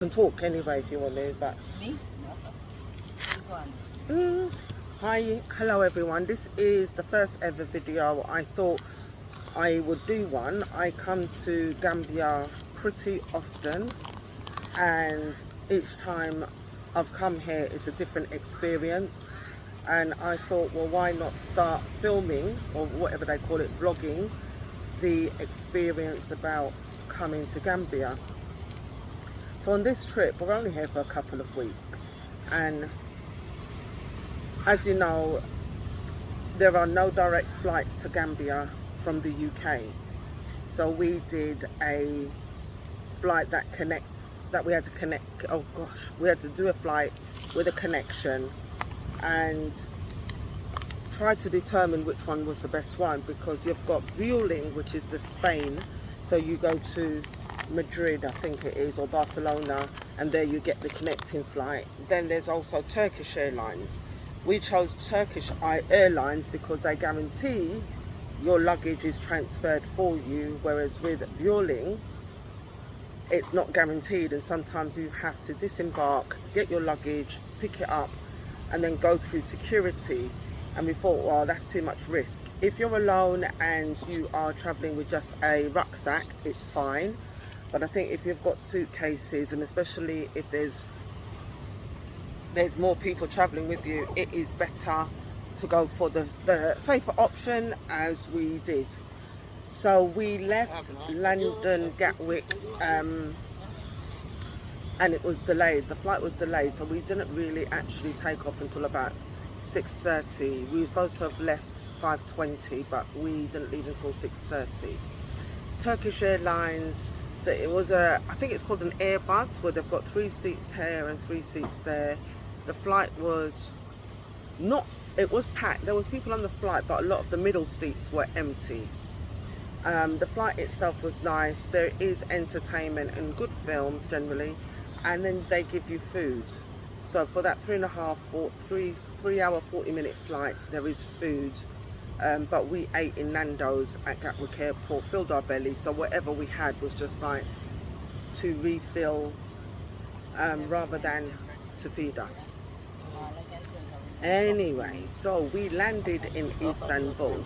can talk anyway if you want to, but... Me? No, sir. Go on. Hi, hello everyone. This is the first ever video. I thought I would do one. I come to Gambia pretty often, and each time I've come here it's a different experience, and I thought, well, why not start filming, or whatever they call it, vlogging, the experience about coming to Gambia. So on this trip, we're only here for a couple of weeks, and as you know, there are no direct flights to Gambia from the UK. So we did a flight that we had to connect, we had to do a flight with a connection and try to determine which one was the best one, because you've got Vueling, which is the Spain. So you go to Madrid, I think it is, or Barcelona, and there you get the connecting flight. Then there's also Turkish Airlines. We chose Turkish Airlines because they guarantee your luggage is transferred for you, whereas with Vueling, it's not guaranteed, and sometimes you have to disembark, get your luggage, pick it up, and then go through security. And we thought, well, that's too much risk. If you're alone and you are traveling with just a rucksack, it's fine. But I think if you've got suitcases, and especially if there's more people traveling with you, it is better to go for the safer option, as we did. So we left London Gatwick, and it was delayed. The flight was delayed, so we didn't really actually take off until about 6:30. We were supposed to have left 5:20, but we didn't leave until 6:30. Turkish Airlines, I think it's called an Airbus, where they've got 3 seats here and 3 seats there. The flight was it was packed. There was people on the flight, but a lot of the middle seats were empty. The flight itself was nice. There is entertainment and good films generally, and then they give you food. So for that 3 hour 40-minute flight, there is food. But we ate in Nando's at Gatwick Airport, filled our belly. So whatever we had was just like to refill, rather than to feed us. Anyway, so we landed in Istanbul,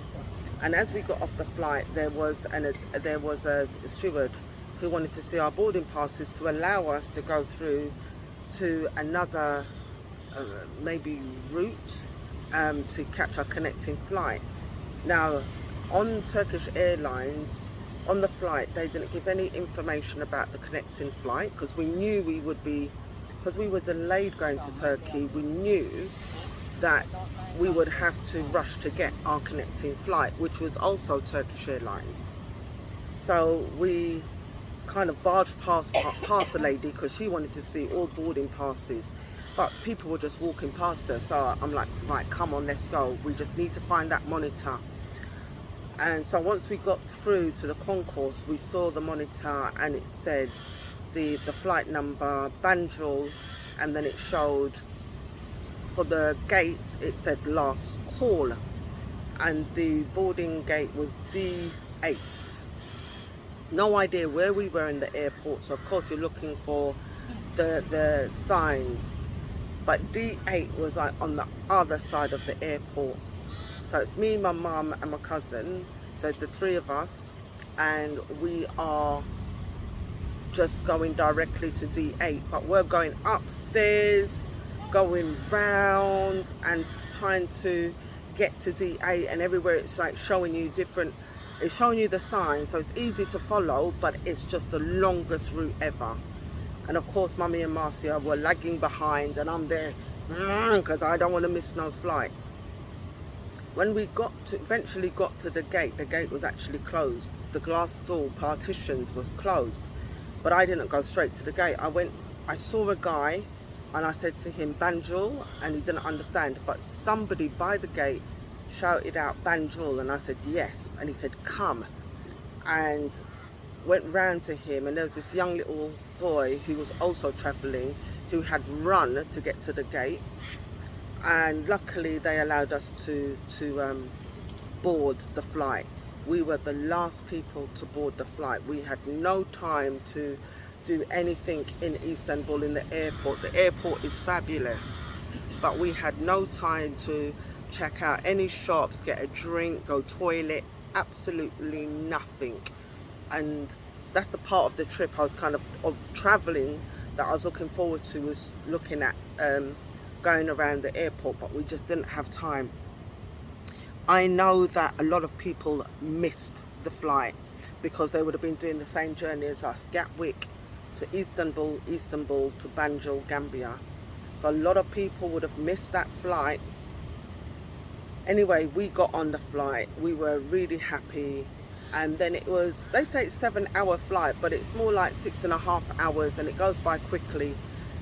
and as we got off the flight, there was a steward who wanted to see our boarding passes to allow us to go through to another maybe route, to catch our connecting flight. Now, on Turkish Airlines, on the flight, they didn't give any information about the connecting flight, because we knew because we were delayed going to Turkey, we knew that we would have to rush to get our connecting flight, which was also Turkish Airlines. So we kind of barged past the lady, because she wanted to see all boarding passes, but people were just walking past her. So I'm like, right, come on, let's go. We just need to find that monitor. And so once we got through to the concourse, we saw the monitor, and it said the flight number, Banjul, and then it showed for the gate, it said last call, and the boarding gate was D8. No idea where we were in the airport, so of course you're looking for the signs, but D8 was like on the other side of the airport. So it's me, my mum and my cousin, so it's the 3 of us, and we are just going directly to D8, but we're going upstairs, going round and trying to get to D8, and everywhere it's like showing you it's showing you the signs, so it's easy to follow, but it's just the longest route ever. And of course Mummy and Marcia were lagging behind, and I'm there because I don't want to miss no flight. When we eventually got to the gate was actually closed. The glass door partitions was closed, but I didn't go straight to the gate. I saw a guy, and I said to him, Banjul, and he didn't understand, but somebody by the gate shouted out Banjul, and I said yes, and he said come, and went round to him, and there was this young little boy who was also travelling, who had run to get to the gate, and luckily they allowed us to board the flight. We were the last people to board the flight. We had no time to do anything in Istanbul in the airport. The airport is fabulous, but we had no time to check out any shops, get a drink, go toilet, absolutely nothing. And that's the part of the trip I was kind of traveling that I was looking forward to, was looking at going around the airport, but we just didn't have time. I know that a lot of people missed the flight because they would have been doing the same journey as us, Gatwick to Istanbul, Istanbul to Banjul, Gambia. So a lot of people would have missed that flight. Anyway, we got on the flight, we were really happy, and then it was, they say it's 7-hour flight, but it's more like 6.5 hours, and it goes by quickly.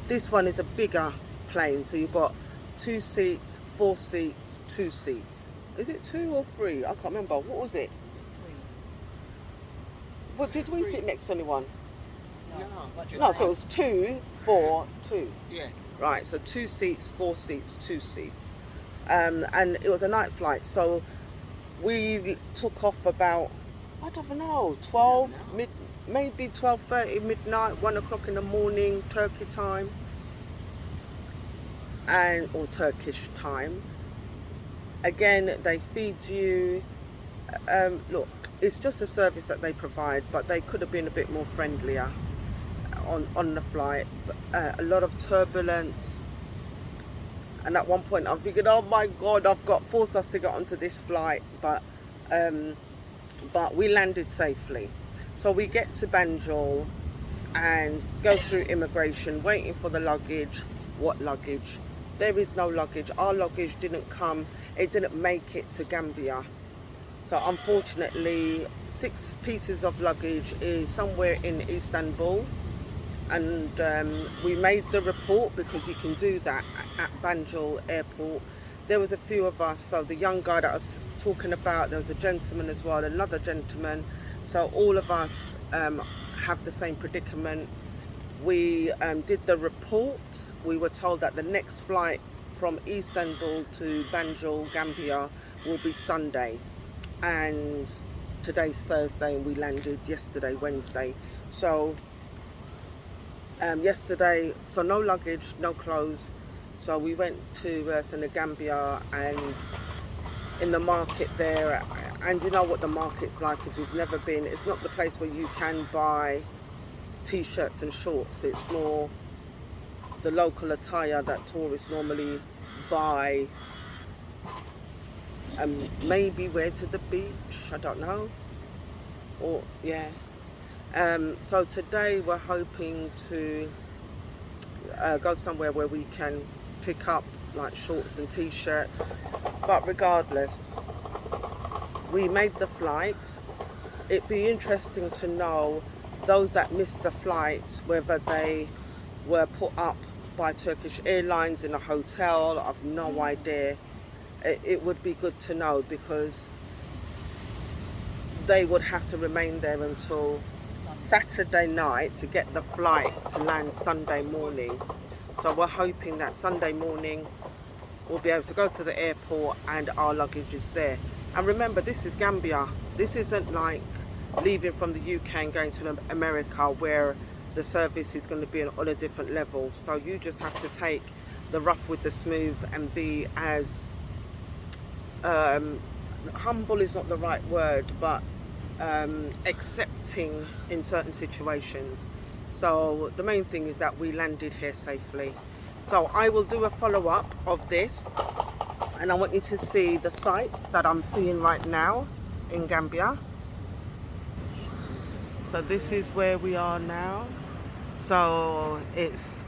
This one is a bigger plane, so you've got 2 seats, 4 seats, 2 seats. Is it 2 or 3? I can't remember. What was it? 3. What did we sit next to anyone? No. No, so it was 2, 4, 2. Yeah. Right, so 2 seats, 4 seats, 2 seats. And it was a night flight, so we took off about, I don't know, 12, maybe 12:30 midnight, 1 o'clock in the morning, Turkey time, or Turkish time. Again, they feed you. Look, it's just a service that they provide, but they could have been a bit more friendlier on the flight. A lot of turbulence. And at one point I figured, oh my God, I've got forced us to get onto this flight, but we landed safely. So we get to Banjul and go through immigration, waiting for the luggage. What luggage? There is no luggage. Our luggage didn't come. It didn't make it to Gambia. So unfortunately, 6 pieces of luggage is somewhere in Istanbul. And we made the report, because you can do that at Banjul airport. There was a few of us, so the young guy that I was talking about, there was a gentleman as well, another gentleman. So all of us have the same predicament. We did the report. We were told that the next flight from Istanbul to Banjul, Gambia, will be Sunday. And today's Thursday, and we landed yesterday, Wednesday. So yesterday, so no luggage, no clothes. So we went to Gambia, and in the market there, and you know what the market's like if you've never been. It's not the place where you can buy t-shirts and shorts. It's more the local attire that tourists normally buy, maybe wear to the beach, I don't know, or yeah. So today we're hoping to go somewhere where we can pick up like shorts and t-shirts, but regardless, we made the flight. It'd be interesting to know those that missed the flight, whether they were put up by Turkish Airlines in a hotel. I've no idea. It would be good to know, because they would have to remain there until Saturday night to get the flight to land Sunday morning. So we're hoping that Sunday morning we'll be able to go to the airport and our luggage is there. And remember, this is Gambia. This isn't like leaving from the UK and going to America, where the service is going to be on a different level. So you just have to take the rough with the smooth and be as humble is not the right word, but accepting in certain situations. So the main thing is that we landed here safely. So I will do a follow-up of this, and I want you to see the sights that I'm seeing right now in Gambia. So this is where we are now. So it's